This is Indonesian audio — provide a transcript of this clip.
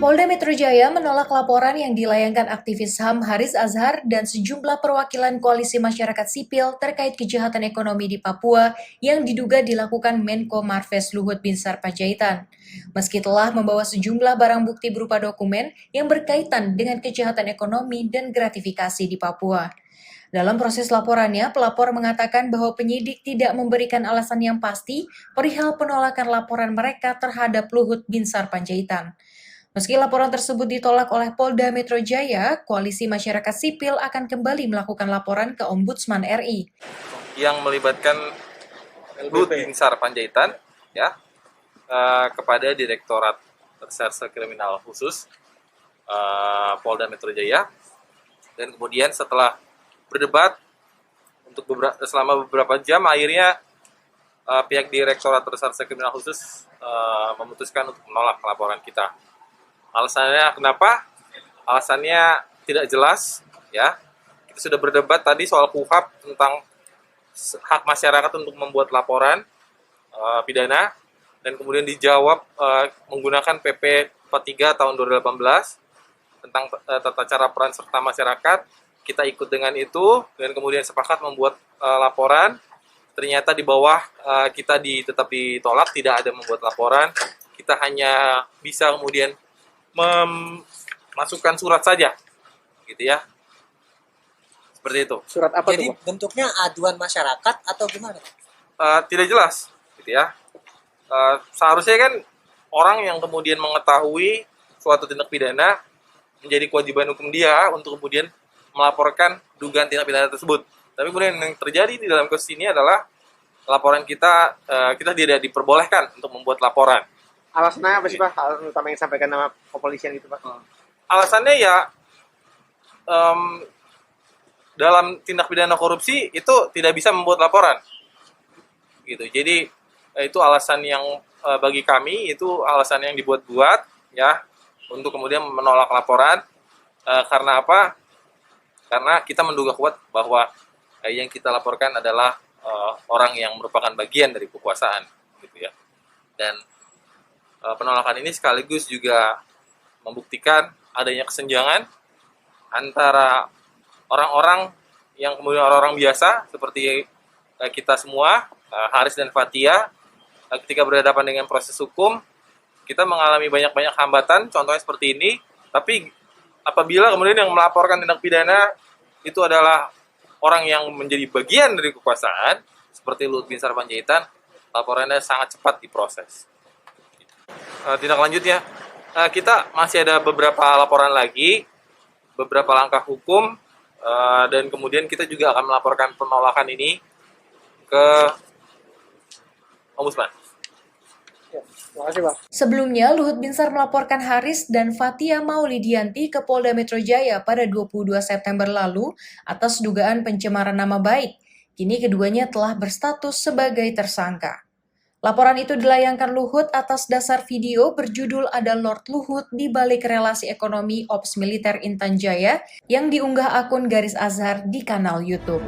Polda Metro Jaya menolak laporan yang dilayangkan aktivis HAM Haris Azhar dan sejumlah perwakilan koalisi masyarakat sipil terkait kejahatan ekonomi di Papua yang diduga dilakukan Menko Marves Luhut Binsar Panjaitan. Meski telah membawa sejumlah barang bukti berupa dokumen yang berkaitan dengan kejahatan ekonomi dan gratifikasi di Papua. Dalam proses laporannya, pelapor mengatakan bahwa penyidik tidak memberikan alasan yang pasti perihal penolakan laporan mereka terhadap Luhut Binsar Panjaitan. Meski laporan tersebut ditolak oleh Polda Metro Jaya, Koalisi Masyarakat Sipil akan kembali melakukan laporan ke Ombudsman RI. Yang melibatkan Luhut Binsar Panjaitan ya, kepada Direktorat Reserse Kriminal Khusus Polda Metro Jaya, dan kemudian setelah berdebat selama beberapa jam, akhirnya pihak Direktorat Reserse Kriminal Khusus memutuskan untuk menolak laporan kita. Alasannya kenapa? Alasannya tidak jelas, ya. Kita sudah berdebat tadi soal KUHP tentang hak masyarakat untuk membuat laporan pidana, dan kemudian dijawab menggunakan PP 43 tahun 2018 tentang tata cara peran serta masyarakat. Kita ikut dengan itu, dan kemudian sepakat membuat laporan. Ternyata di bawah kita tetap ditolak, tidak ada membuat laporan. Kita hanya bisa kemudian memasukkan surat saja, gitu ya. Seperti itu. Surat apa Jadi tuh, Pak? bentuknya aduan masyarakat atau gimana? Tidak jelas, gitu ya. Seharusnya kan orang yang kemudian mengetahui suatu tindak pidana, menjadi kewajiban hukum dia untuk kemudian melaporkan dugaan tindak pidana tersebut. Tapi kemudian yang terjadi di dalam kasus ini adalah laporan kita tidak diperbolehkan untuk membuat laporan. Alasannya apa sih, Pak? Alasan utama yang disampaikan nama kepolisian itu, Pak? Alasannya ya dalam tindak pidana korupsi itu tidak bisa membuat laporan, gitu. Jadi itu alasan yang bagi kami itu alasan yang dibuat-buat ya untuk kemudian menolak laporan. Karena apa? Karena kita menduga kuat bahwa yang kita laporkan adalah orang yang merupakan bagian dari kekuasaan, gitu ya. Dan penolakan ini sekaligus juga membuktikan adanya kesenjangan antara orang-orang yang kemudian orang-orang biasa seperti kita semua, Haris dan Fathia, ketika berhadapan dengan proses hukum, kita mengalami banyak-banyak hambatan, contohnya seperti ini. Tapi apabila kemudian yang melaporkan tindak pidana itu adalah orang yang menjadi bagian dari kekuasaan, seperti Luhut Binsar Panjaitan, laporannya sangat cepat diproses. Tindak lanjutnya, kita masih ada beberapa laporan lagi, beberapa langkah hukum, dan kemudian kita juga akan melaporkan penolakan ini ke Ombudsman. Ya, terima kasih, Pak. Sebelumnya, Luhut Binsar melaporkan Haris dan Fathia Maulidianti ke Polda Metro Jaya pada 22 September lalu atas dugaan pencemaran nama baik. Kini keduanya telah berstatus sebagai tersangka. Laporan itu dilayangkan Luhut atas dasar video berjudul Ada Lord Luhut di balik relasi ekonomi Ops Militer Intan Jaya yang diunggah akun Garis Azhar di kanal YouTube.